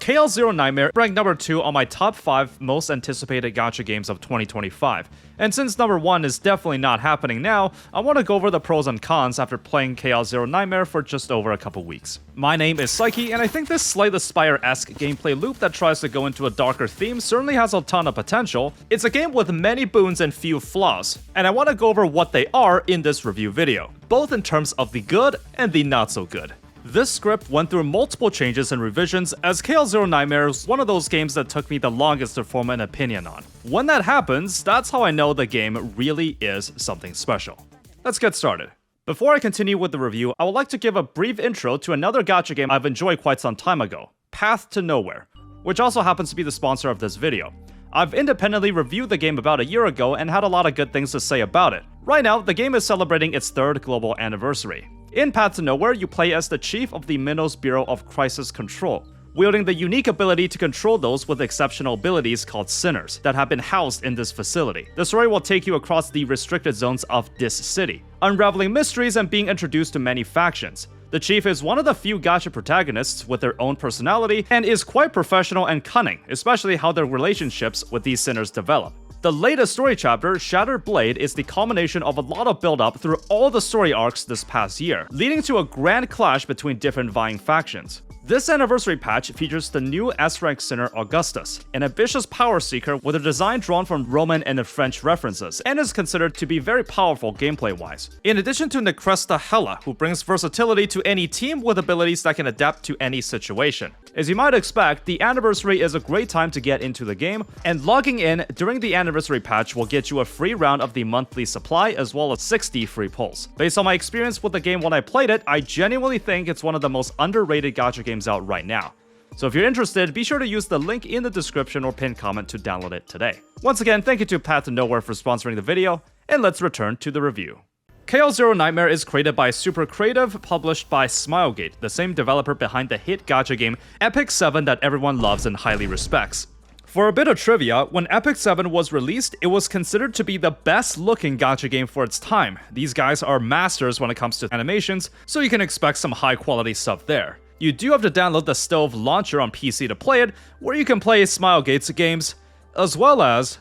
Chaos Zero Nightmare ranked number 2 on my top 5 most anticipated gacha games of 2025. And since number 1 is definitely not happening now, I want to go over the pros and cons after playing Chaos Zero Nightmare for just over a couple weeks. My name is Psyche, and I think this Slay the Spire-esque gameplay loop that tries to go into a darker theme certainly has a ton of potential. It's a game with many boons and few flaws, and I want to go over what they are in this review video, both in terms of the good and the not so good. This script went through multiple changes and revisions, as Chaos Zero Nightmare is one of those games that took me the longest to form an opinion on. When that happens, that's how I know the game really is something special. Let's get started. Before I continue with the review, I would like to give a brief intro to another gacha game I've enjoyed quite some time ago, Path to Nowhere, which also happens to be the sponsor of this video. I've independently reviewed the game about a year ago and had a lot of good things to say about it. Right now, the game is celebrating its 3rd global anniversary. In Path to Nowhere, you play as the chief of the Minos Bureau of Crisis Control, wielding the unique ability to control those with exceptional abilities called Sinners that have been housed in this facility. The story will take you across the restricted zones of this city, unraveling mysteries and being introduced to many factions. The chief is one of the few gacha protagonists with their own personality and is quite professional and cunning, especially how their relationships with these sinners develop. The latest story chapter, Shattered Blade, is the culmination of a lot of build-up through all the story arcs this past year, leading to a grand clash between different vying factions. This anniversary patch features the new S-rank sinner Augustus, an ambitious power seeker with a design drawn from Roman and French references, and is considered to be very powerful gameplay-wise. In addition to Necresta Hela, who brings versatility to any team with abilities that can adapt to any situation. As you might expect, the anniversary is a great time to get into the game, and logging in during the anniversary patch will get you a free round of the monthly supply as well as 60 free pulls. Based on my experience with the game when I played it, I genuinely think it's one of the most underrated gacha games out right now. So if you're interested, be sure to use the link in the description or pinned comment to download it today. Once again, thank you to Path to Nowhere for sponsoring the video, and let's return to the review. Chaos Zero Nightmare is created by Super Creative, published by Smilegate, the same developer behind the hit gacha game Epic 7 that everyone loves and highly respects. For a bit of trivia, when Epic 7 was released, it was considered to be the best looking gacha game for its time. These guys are masters when it comes to animations, so you can expect some high quality stuff there. You do have to download the Stove launcher on PC to play it, where you can play Smilegate's games, as well as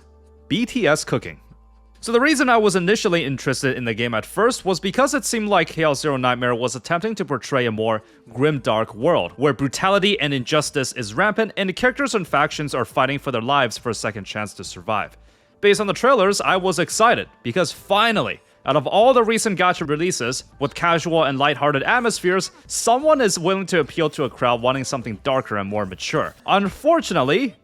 BTS cooking. So the reason I was initially interested in the game at first was because it seemed like Chaos Zero Nightmare was attempting to portray a more grim-dark world, where brutality and injustice is rampant and the characters and factions are fighting for their lives for a second chance to survive. Based on the trailers, I was excited, because finally, out of all the recent gacha releases, with casual and lighthearted atmospheres, someone is willing to appeal to a crowd wanting something darker and more mature. Unfortunately,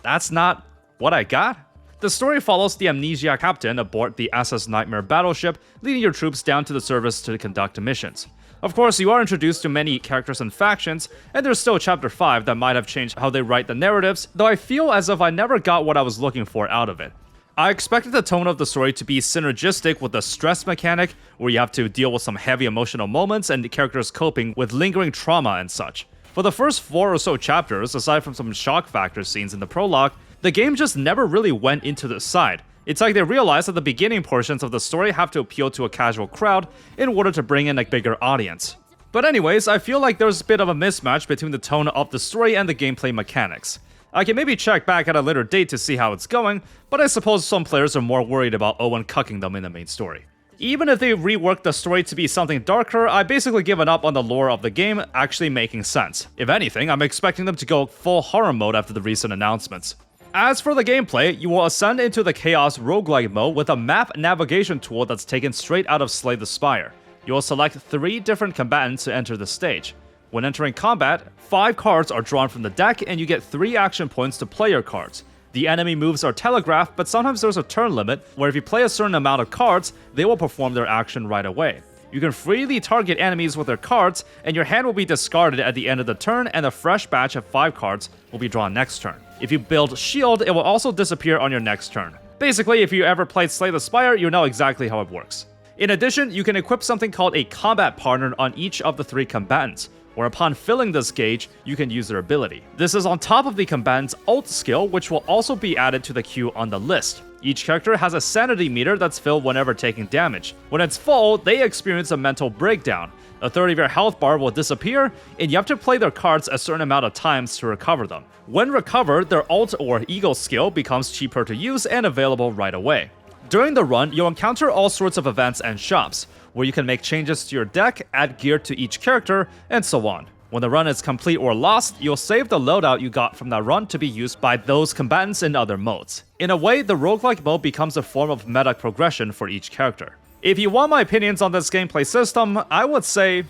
that's not what I got. The story follows the amnesia captain aboard the SS Nightmare battleship, leading your troops down to the surface to conduct missions. Of course, you are introduced to many characters and factions, and there's still Chapter 5 that might have changed how they write the narratives, though I feel as if I never got what I was looking for out of it. I expected the tone of the story to be synergistic with the stress mechanic, where you have to deal with some heavy emotional moments and the characters coping with lingering trauma and such. For the first 4 or so chapters, aside from some shock factor scenes in the prologue, the game just never really went into this side. It's like they realized that the beginning portions of the story have to appeal to a casual crowd in order to bring in a bigger audience. But anyways, I feel like there's a bit of a mismatch between the tone of the story and the gameplay mechanics. I can maybe check back at a later date to see how it's going, but I suppose some players are more worried about Owen cucking them in the main story. Even if they rework the story to be something darker, I basically given up on the lore of the game actually making sense. If anything, I'm expecting them to go full horror mode after the recent announcements. As for the gameplay, you will ascend into the Chaos roguelike mode with a map navigation tool that's taken straight out of Slay the Spire. You will select 3 different combatants to enter the stage. When entering combat, 5 cards are drawn from the deck and you get 3 action points to play your cards. The enemy moves are telegraphed, but sometimes there's a turn limit where if you play a certain amount of cards, they will perform their action right away. You can freely target enemies with their cards, and your hand will be discarded at the end of the turn, and a fresh batch of 5 cards will be drawn next turn. If you build Shield, it will also disappear on your next turn. Basically, if you ever played Slay the Spire, you know exactly how it works. In addition, you can equip something called a combat partner on each of the 3 combatants. where upon filling this gauge, you can use their ability. This is on top of the combatant's ult skill, which will also be added to the queue on the list. Each character has a sanity meter that's filled whenever taking damage. When it's full, they experience a mental breakdown. A third of your health bar will disappear, and you have to play their cards a certain amount of times to recover them. When recovered, their ult or eagle skill becomes cheaper to use and available right away. During the run, you'll encounter all sorts of events and shops, where you can make changes to your deck, add gear to each character, and so on. When the run is complete or lost, you'll save the loadout you got from that run to be used by those combatants in other modes. In a way, the roguelike mode becomes a form of meta progression for each character. If you want my opinions on this gameplay system, I would say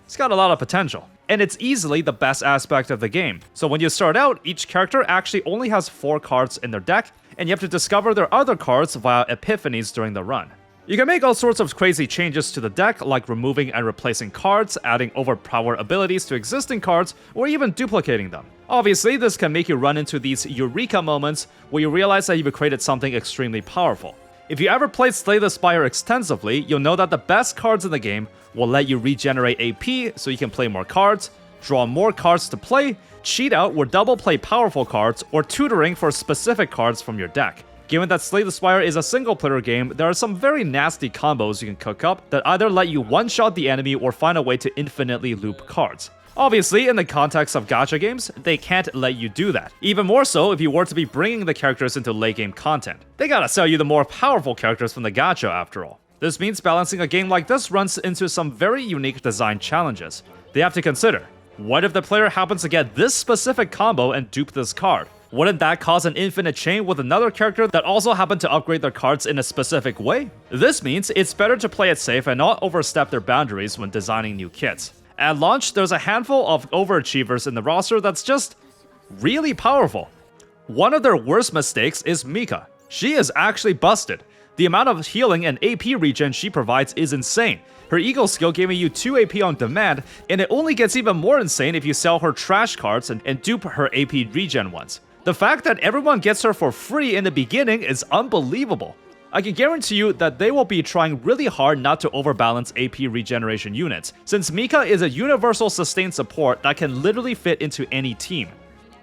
it's got a lot of potential. And it's easily the best aspect of the game. So when you start out, each character actually only has 4 cards in their deck, and you have to discover their other cards via epiphanies during the run. You can make all sorts of crazy changes to the deck, like removing and replacing cards, adding overpowered abilities to existing cards, or even duplicating them. Obviously, this can make you run into these eureka moments where you realize that you've created something extremely powerful. If you ever played Slay the Spire extensively, you'll know that the best cards in the game will let you regenerate AP so you can play more cards, draw more cards to play, cheat out or double play powerful cards, or tutoring for specific cards from your deck. Given that Slay the Spire is a single-player game, there are some very nasty combos you can cook up that either let you one-shot the enemy or find a way to infinitely loop cards. Obviously, in the context of gacha games, they can't let you do that. Even more so if you were to be bringing the characters into late-game content. They gotta sell you the more powerful characters from the gacha after all. This means balancing a game like this runs into some very unique design challenges. They have to consider, what if the player happens to get this specific combo and dupe this card? Wouldn't that cause an infinite chain with another character that also happened to upgrade their cards in a specific way? This means it's better to play it safe and not overstep their boundaries when designing new kits. At launch, there's a handful of overachievers in the roster that's just really powerful. One of their worst mistakes is Mika. She is actually busted. The amount of healing and AP regen she provides is insane. Her Eagle skill giving you 2 AP on demand, and it only gets even more insane if you sell her trash cards and dupe her AP regen ones. The fact that everyone gets her for free in the beginning is unbelievable. I can guarantee you that they will be trying really hard not to overbalance AP regeneration units, since Mika is a universal sustained support that can literally fit into any team.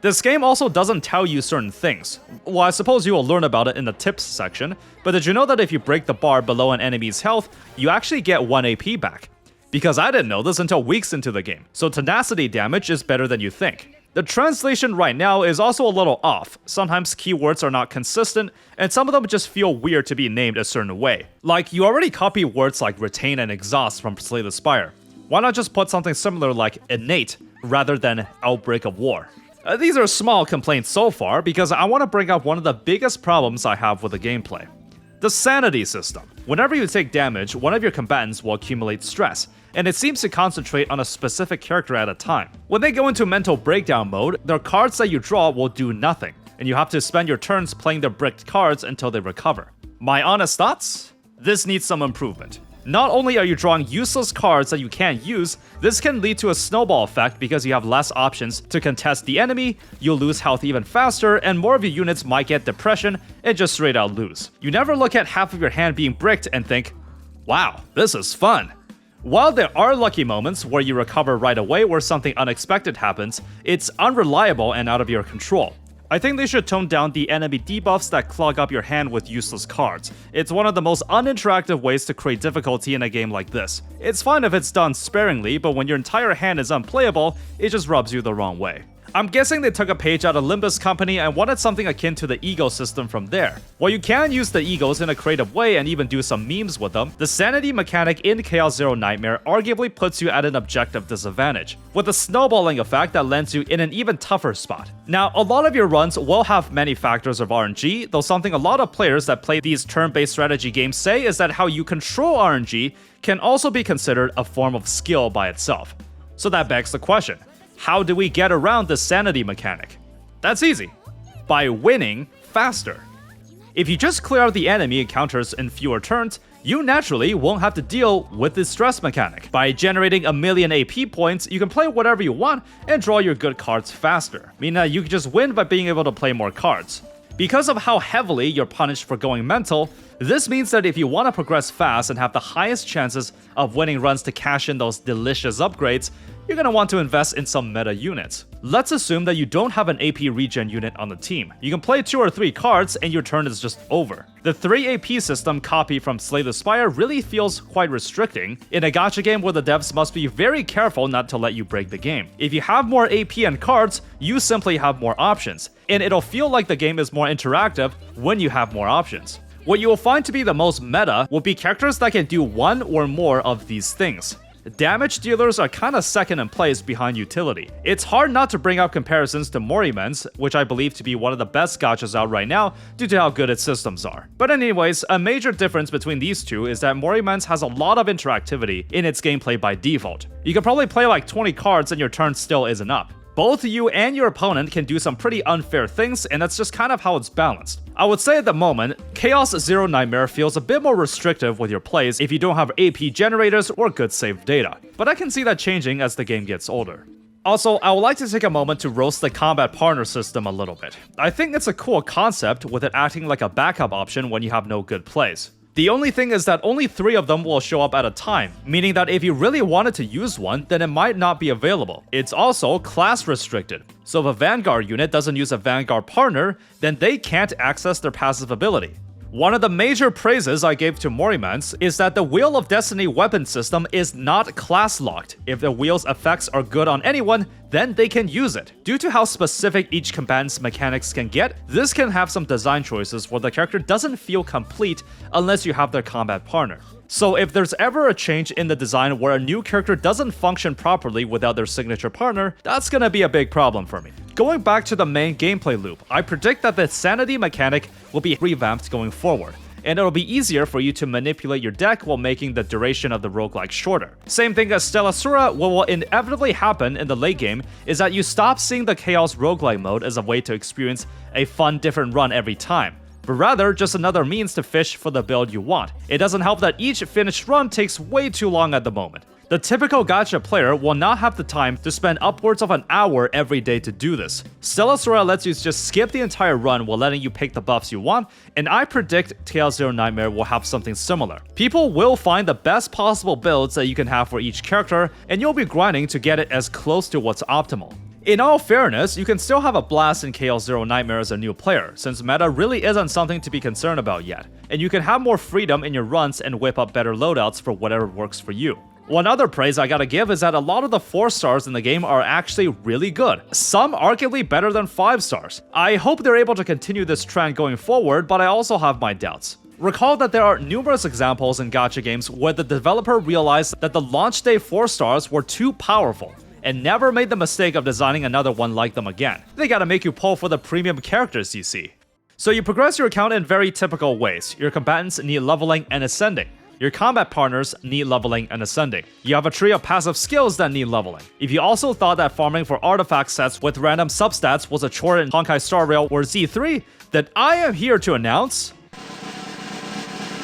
This game also doesn't tell you certain things. Well, I suppose you will learn about it in the tips section, but did you know that if you break the bar below an enemy's health, you actually get 1 AP back? Because I didn't know this until weeks into the game, so tenacity damage is better than you think. The translation right now is also a little off. Sometimes keywords are not consistent, and some of them just feel weird to be named a certain way. Like, you already copy words like retain and exhaust from Slay the Spire. Why not just put something similar like innate rather than outbreak of war? These are small complaints so far because I want to bring up one of the biggest problems I have with the gameplay. The sanity system. Whenever you take damage, one of your combatants will accumulate stress, and it seems to concentrate on a specific character at a time. When they go into mental breakdown mode, their cards that you draw will do nothing, and you have to spend your turns playing their bricked cards until they recover. My honest thoughts? This needs some improvement. Not only are you drawing useless cards that you can't use, this can lead to a snowball effect because you have less options to contest the enemy, you'll lose health even faster, and more of your units might get depression and just straight out lose. You never look at half of your hand being bricked and think, wow, this is fun. While there are lucky moments where you recover right away or something unexpected happens, it's unreliable and out of your control. I think they should tone down the enemy debuffs that clog up your hand with useless cards. It's one of the most uninteractive ways to create difficulty in a game like this. It's fine if it's done sparingly, but when your entire hand is unplayable, it just rubs you the wrong way. I'm guessing they took a page out of Limbus Company and wanted something akin to the ego system from there. While you can use the egos in a creative way and even do some memes with them, the sanity mechanic in Chaos Zero Nightmare arguably puts you at an objective disadvantage, with a snowballing effect that lands you in an even tougher spot. Now, a lot of your runs will have many factors of RNG, though something a lot of players that play these turn-based strategy games say is that how you control RNG can also be considered a form of skill by itself. So that begs the question. How do we get around the sanity mechanic? That's easy. By winning faster. If you just clear out the enemy encounters in fewer turns, you naturally won't have to deal with the stress mechanic. By generating a million AP points, you can play whatever you want and draw your good cards faster, meaning that you can just win by being able to play more cards. Because of how heavily you're punished for going mental, this means that if you want to progress fast and have the highest chances of winning runs to cash in those delicious upgrades, you're going to want to invest in some meta units. Let's assume that you don't have an AP regen unit on the team. You can play 2 or 3 cards and your turn is just over. The 3 AP system copied from Slay the Spire really feels quite restricting in a gacha game where the devs must be very careful not to let you break the game. If you have more AP and cards, you simply have more options, and it'll feel like the game is more interactive when you have more options. What you will find to be the most meta will be characters that can do one or more of these things. Damage dealers are kinda second in place behind utility. It's hard not to bring up comparisons to Morimen's, which I believe to be one of the best gachas out right now due to how good its systems are. But anyways, a major difference between these two is that Morimen's has a lot of interactivity in its gameplay by default. You can probably play like 20 cards and your turn still isn't up. Both you and your opponent can do some pretty unfair things, and that's just kind of how it's balanced. I would say at the moment, Chaos Zero Nightmare feels a bit more restrictive with your plays if you don't have AP generators or good save data, but I can see that changing as the game gets older. Also, I would like to take a moment to roast the combat partner system a little bit. I think it's a cool concept with it acting like a backup option when you have no good plays. The only thing is that only 3 of them will show up at a time, meaning that if you really wanted to use one, then it might not be available. It's also class restricted. So if a Vanguard unit doesn't use a Vanguard partner, then they can't access their passive ability. One of the major praises I gave to Morimen's is that the Wheel of Destiny weapon system is not class locked. If the wheel's effects are good on anyone, then they can use it. Due to how specific each combatant's mechanics can get, this can have some design choices where the character doesn't feel complete unless you have their combat partner. So if there's ever a change in the design where a new character doesn't function properly without their signature partner, that's gonna be a big problem for me. Going back to the main gameplay loop, I predict that the sanity mechanic will be revamped going forward, and it'll be easier for you to manipulate your deck while making the duration of the roguelike shorter. Same thing as Stellasura, what will inevitably happen in the late game is that you stop seeing the Chaos roguelike mode as a way to experience a fun different run every time, but rather just another means to fish for the build you want. It doesn't help that each finished run takes way too long at the moment. The typical gacha player will not have the time to spend upwards of an hour every day to do this. Stellasura lets you just skip the entire run while letting you pick the buffs you want, and I predict Chaos Zero Nightmare will have something similar. People will find the best possible builds that you can have for each character, and you'll be grinding to get it as close to what's optimal. In all fairness, you can still have a blast in Chaos Zero Nightmare as a new player, since meta really isn't something to be concerned about yet, and you can have more freedom in your runs and whip up better loadouts for whatever works for you. One other praise I gotta give is that a lot of the 4 stars in the game are actually really good, some arguably better than 5 stars. I hope they're able to continue this trend going forward, but I also have my doubts. Recall that there are numerous examples in gacha games where the developer realized that the launch day 4 stars were too powerful, and never made the mistake of designing another one like them again. They gotta make you pull for the premium characters you see. So you progress your account in very typical ways. Your combatants need leveling and ascending. Your combat partners need leveling and ascending. You have a tree of passive skills that need leveling. If you also thought that farming for artifact sets with random substats was a chore in Honkai Star Rail or Z3, then I am here to announce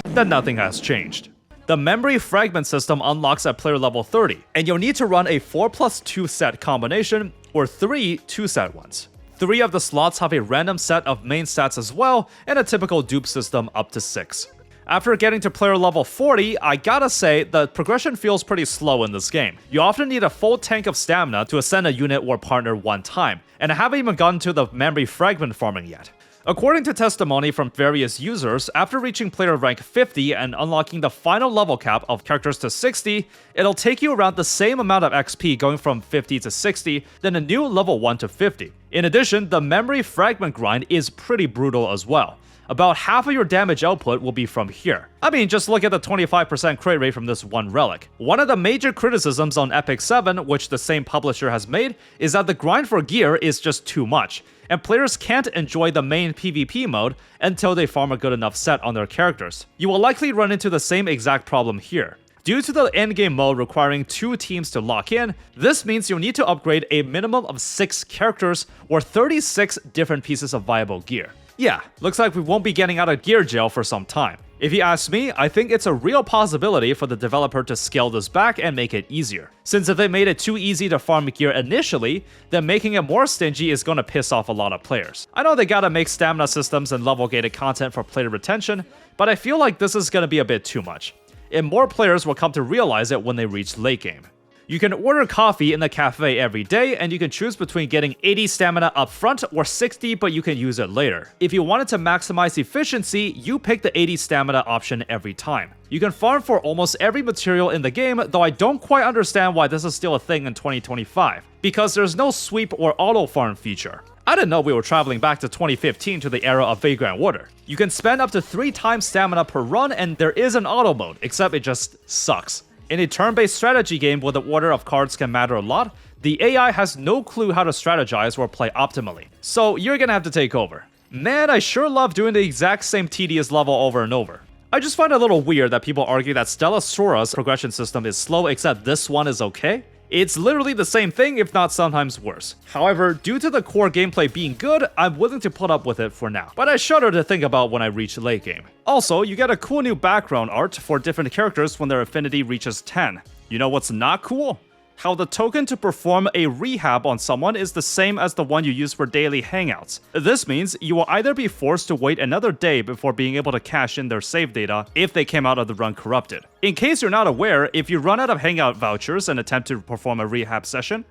that nothing has changed. The memory fragment system unlocks at player level 30, and you'll need to run a 4+2 set combination, or 3 2-set ones. 3 of the slots have a random set of main stats as well, and a typical dupe system up to 6. After getting to player level 40, I gotta say, the progression feels pretty slow in this game. You often need a full tank of stamina to ascend a unit or partner one time, and I haven't even gotten to the memory fragment farming yet. According to testimony from various users, after reaching player rank 50 and unlocking the final level cap of characters to 60, it'll take you around the same amount of XP going from 50 to 60 than a new level 1 to 50. In addition, the memory fragment grind is pretty brutal as well. About half of your damage output will be from here. I mean, just look at the 25% crit rate from this one relic. One of the major criticisms on Epic 7, which the same publisher has made, is that the grind for gear is just too much, and players can't enjoy the main PvP mode until they farm a good enough set on their characters. You will likely run into the same exact problem here. Due to the endgame mode requiring 2 teams to lock in, this means you'll need to upgrade a minimum of 6 characters or 36 different pieces of viable gear. Yeah, looks like we won't be getting out of gear jail for some time. If you ask me, I think it's a real possibility for the developer to scale this back and make it easier. Since if they made it too easy to farm gear initially, then making it more stingy is gonna piss off a lot of players. I know they gotta make stamina systems and level gated content for player retention, but I feel like this is gonna be a bit too much, and more players will come to realize it when they reach late game. You can order coffee in the cafe every day, and you can choose between getting 80 stamina up front or 60, but you can use it later. If you wanted to maximize efficiency, you pick the 80 stamina option every time. You can farm for almost every material in the game, though I don't quite understand why this is still a thing in 2025, because there's no sweep or auto farm feature. I didn't know we were traveling back to 2015 to the era of vagrant water. You can spend up to 3 times stamina per run, and there is an auto mode, except it just sucks. In a turn-based strategy game where the order of cards can matter a lot, the AI has no clue how to strategize or play optimally. So you're gonna have to take over. Man, I sure love doing the exact same tedious level over and over. I just find it a little weird that people argue that Stella Sora's progression system is slow except this one is okay. It's literally the same thing, if not sometimes worse. However, due to the core gameplay being good, I'm willing to put up with it for now. But I shudder to think about when I reach late game. Also, you get a cool new background art for different characters when their affinity reaches 10. You know what's not cool? How the token to perform a rehab on someone is the same as the one you use for daily hangouts. This means you will either be forced to wait another day before being able to cash in their save data if they came out of the run corrupted. In case you're not aware, if you run out of hangout vouchers and attempt to perform a rehab session,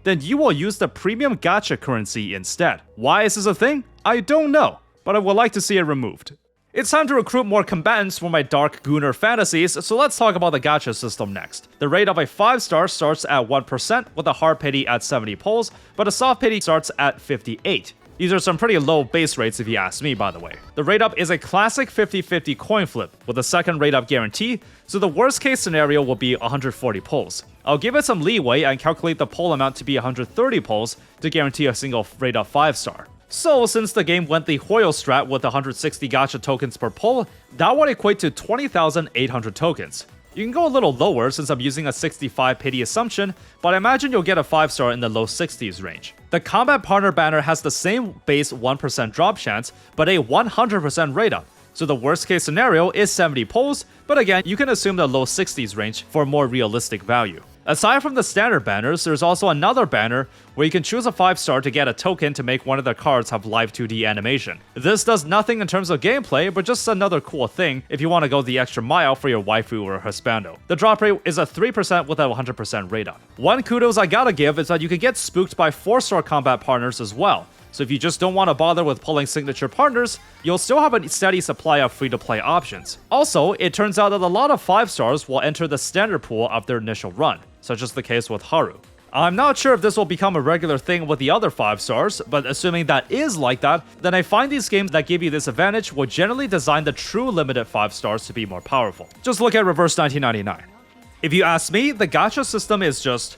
then you will use the premium gacha currency instead. Why is this a thing? I don't know, but I would like to see it removed. It's time to recruit more combatants for my dark Gooner fantasies, so let's talk about the gacha system next. The rate of a 5-star starts at 1%, with a hard pity at 70 pulls, but a soft pity starts at 58. These are some pretty low base rates if you ask me, by the way. The rate up is a classic 50-50 coin flip, with a second rate up guarantee, so the worst case scenario will be 140 pulls. I'll give it some leeway and calculate the pull amount to be 130 pulls to guarantee a single rate up 5-star. So, since the game went the Hoyo strat with 160 gacha tokens per pull, that would equate to 20,800 tokens. You can go a little lower since I'm using a 65 pity assumption, but I imagine you'll get a 5-star in the low 60s range. The combat partner banner has the same base 1% drop chance, but a 100% rate up. So the worst case scenario is 70 pulls, but again, you can assume the low 60s range for more realistic value. Aside from the standard banners, there's also another banner where you can choose a 5-star to get a token to make one of the cards have live 2D animation. This does nothing in terms of gameplay, but just another cool thing if you want to go the extra mile for your waifu or husbando. The drop rate is a 3% with a 100% rate up. One kudos I gotta give is that you can get spooked by 4-star combat partners as well. So if you just don't want to bother with pulling signature partners, you'll still have a steady supply of free-to-play options. Also, it turns out that a lot of 5-stars will enter the standard pool of their initial run, such as the case with Haru. I'm not sure if this will become a regular thing with the other 5-stars, but assuming that is like that, then I find these games that give you this advantage will generally design the true limited 5-stars to be more powerful. Just look at Reverse 1999. If you ask me, the gacha system is just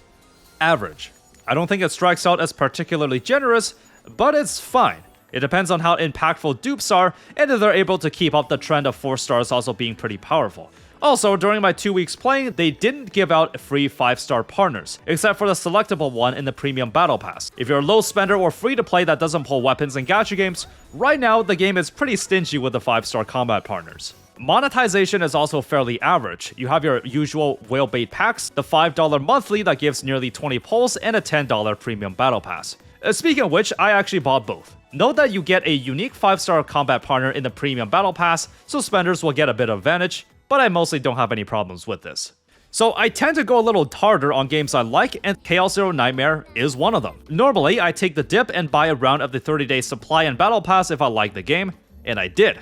average. I don't think it strikes out as particularly generous, but it's fine. It depends on how impactful dupes are, and if they're able to keep up the trend of 4-stars also being pretty powerful. Also, during my 2 weeks playing, they didn't give out free 5-star partners, except for the selectable one in the premium battle pass. If you're a low spender or free to play that doesn't pull weapons in gacha games, right now the game is pretty stingy with the 5-star combat partners. Monetization is also fairly average. You have your usual whale bait packs, the $5 monthly that gives nearly 20 pulls, and a $10 premium battle pass. Speaking of which, I actually bought both. Note that you get a unique 5-star combat partner in the premium battle pass, so spenders will get a bit of advantage, but I mostly don't have any problems with this. So I tend to go a little harder on games I like, and Chaos Zero Nightmare is one of them. Normally, I take the dip and buy a round of the 30-day supply and battle pass if I like the game, and I did.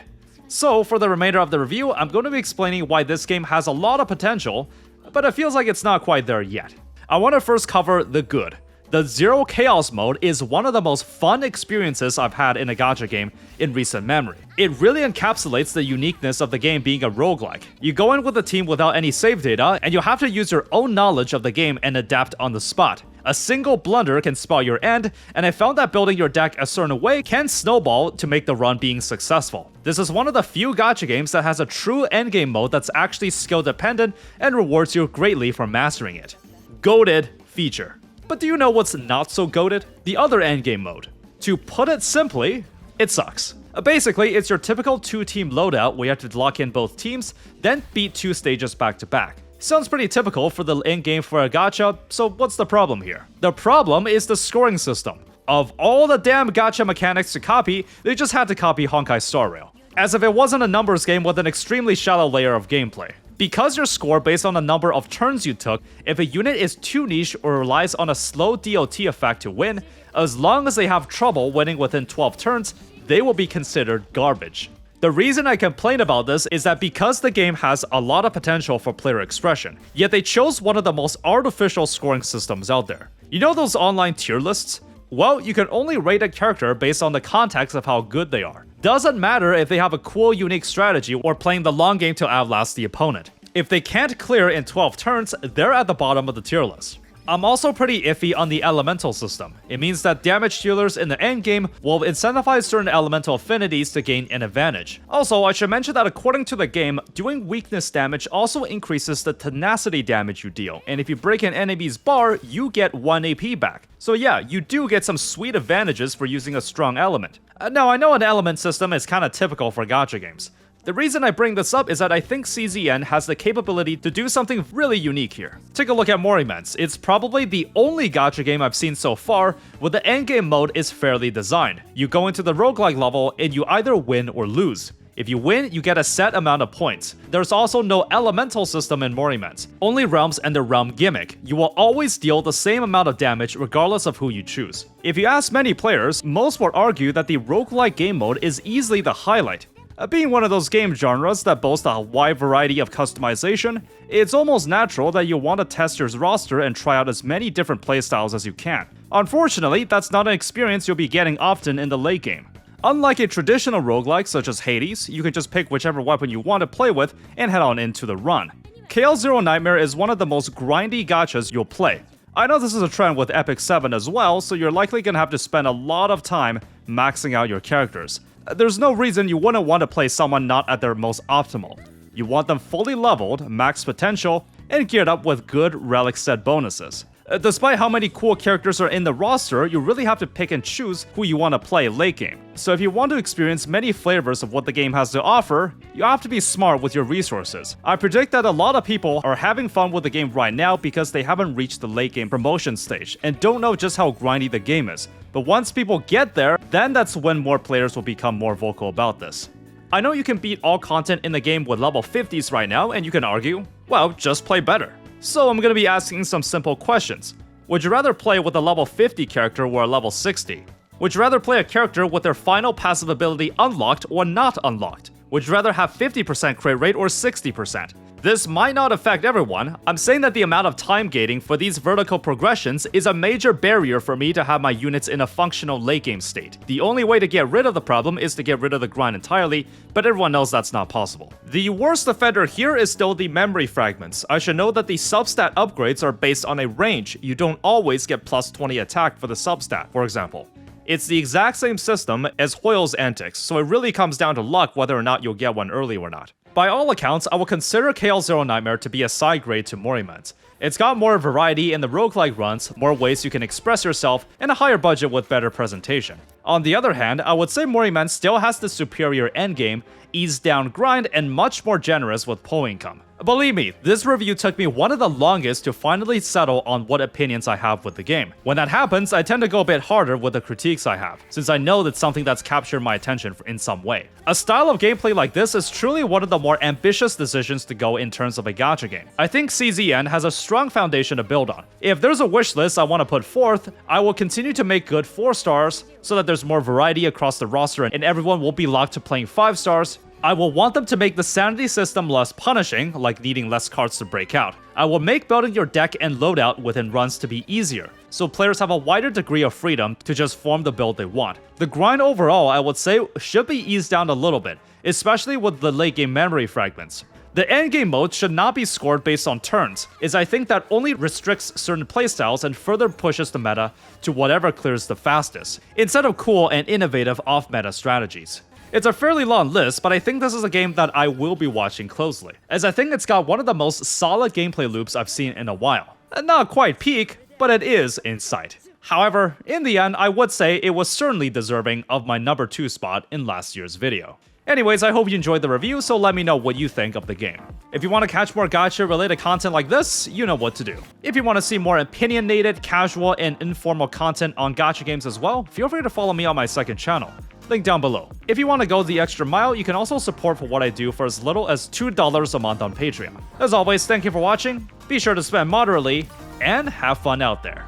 So for the remainder of the review, I'm going to be explaining why this game has a lot of potential, but it feels like it's not quite there yet. I want to first cover the good. The Zero Chaos mode is one of the most fun experiences I've had in a gacha game in recent memory. It really encapsulates the uniqueness of the game being a roguelike. You go in with a team without any save data, and you have to use your own knowledge of the game and adapt on the spot. A single blunder can spell your end, and I found that building your deck a certain way can snowball to make the run being successful. This is one of the few gacha games that has a true endgame mode that's actually skill dependent and rewards you greatly for mastering it. Goated feature. But do you know what's not so goated? The other endgame mode. To put it simply, it sucks. Basically, it's your typical 2-team loadout where you have to lock in both teams, then beat 2 stages back to back. Sounds pretty typical for the endgame for a gacha, so what's the problem here? The problem is the scoring system. Of all the damn gacha mechanics to copy, they just had to copy Honkai Star Rail. As if it wasn't a numbers game with an extremely shallow layer of gameplay. Because you're scored based on the number of turns you took, if a unit is too niche or relies on a slow DOT effect to win, as long as they have trouble winning within 12 turns, they will be considered garbage. The reason I complain about this is that because the game has a lot of potential for player expression, yet they chose one of the most artificial scoring systems out there. You know those online tier lists? Well, you can only rate a character based on the context of how good they are. Doesn't matter if they have a cool, unique strategy or playing the long game to outlast the opponent. If they can't clear in 12 turns, they're at the bottom of the tier list. I'm also pretty iffy on the elemental system. It means that damage dealers in the endgame will incentivize certain elemental affinities to gain an advantage. Also, I should mention that according to the game, doing weakness damage also increases the tenacity damage you deal, and if you break an enemy's bar, you get 1 AP back. So yeah, you do get some sweet advantages for using a strong element. Now, I know an element system is kinda typical for gacha games. The reason I bring this up is that I think CZN has the capability to do something really unique here. Take a look at Monetization. It's probably the only gacha game I've seen so far where the endgame mode is fairly designed. You go into the roguelike level and you either win or lose. If you win, you get a set amount of points. There's also no elemental system in Monetization, only realms and the realm gimmick. You will always deal the same amount of damage regardless of who you choose. If you ask many players, most would argue that the roguelike game mode is easily the highlight. Being one of those game genres that boast a wide variety of customization, it's almost natural that you want to test your roster and try out as many different playstyles as you can. Unfortunately, that's not an experience you'll be getting often in the late game. Unlike a traditional roguelike such as Hades, you can just pick whichever weapon you want to play with and head on into the run. KL0 Nightmare is one of the most grindy gachas you'll play. I know this is a trend with Epic 7 as well, so you're likely gonna have to spend a lot of time maxing out your characters. There's no reason you wouldn't want to play someone not at their most optimal. You want them fully leveled, max potential, and geared up with good relic set bonuses. Despite how many cool characters are in the roster, you really have to pick and choose who you want to play late game. So if you want to experience many flavors of what the game has to offer, you have to be smart with your resources. I predict that a lot of people are having fun with the game right now because they haven't reached the late game promotion stage and don't know just how grindy the game is. But once people get there, then that's when more players will become more vocal about this. I know you can beat all content in the game with level 50s right now, and you can argue, well, just play better. So I'm gonna be asking some simple questions. Would you rather play with a level 50 character or a level 60? Would you rather play a character with their final passive ability unlocked or not unlocked? Would you rather have 50% crit rate or 60%? This might not affect everyone. I'm saying that the amount of time gating for these vertical progressions is a major barrier for me to have my units in a functional late game state. The only way to get rid of the problem is to get rid of the grind entirely, but everyone knows that's not possible. The worst offender here is still the memory fragments. I should know that the substat upgrades are based on a range. You don't always get plus 20 attack for the substat, for example. It's the exact same system as Hoyle's antics, so it really comes down to luck whether or not you'll get one early or not. By all accounts, I will consider KL0 Nightmare to be a side grade to Monetization. It's got more variety in the roguelike runs, more ways you can express yourself, and a higher budget with better presentation. On the other hand, I would say Monetization still has the superior endgame, eased down grind, and much more generous with pull income. Believe me, this review took me one of the longest to finally settle on what opinions I have with the game. When that happens, I tend to go a bit harder with the critiques I have, since I know that's something that's captured my attention in some way. A style of gameplay like this is truly one of the more ambitious decisions to go in terms of a gacha game. I think CZN has a strong foundation to build on. If there's a wish list I want to put forth, I will continue to make good 4 stars so that there's more variety across the roster and everyone will be locked to playing 5 stars. I will want them to make the sanity system less punishing, like needing less cards to break out. I will make building your deck and loadout within runs to be easier, so players have a wider degree of freedom to just form the build they want. The grind overall, I would say, should be eased down a little bit, especially with the late game memory fragments. The endgame mode should not be scored based on turns, as I think that only restricts certain playstyles and further pushes the meta to whatever clears the fastest, instead of cool and innovative off-meta strategies. It's a fairly long list, but I think this is a game that I will be watching closely, as I think it's got one of the most solid gameplay loops I've seen in a while. Not quite peak, but it is in sight. However, in the end, I would say it was certainly deserving of my number 2 spot in last year's video. Anyways, I hope you enjoyed the review, so let me know what you think of the game. If you want to catch more gacha related content like this, you know what to do. If you want to see more opinionated, casual, and informal content on gacha games as well, feel free to follow me on my second channel. Link down below. If you want to go the extra mile, you can also support for what I do for as little as $2 a month on Patreon. As always, thank you for watching, be sure to spend moderately, and have fun out there.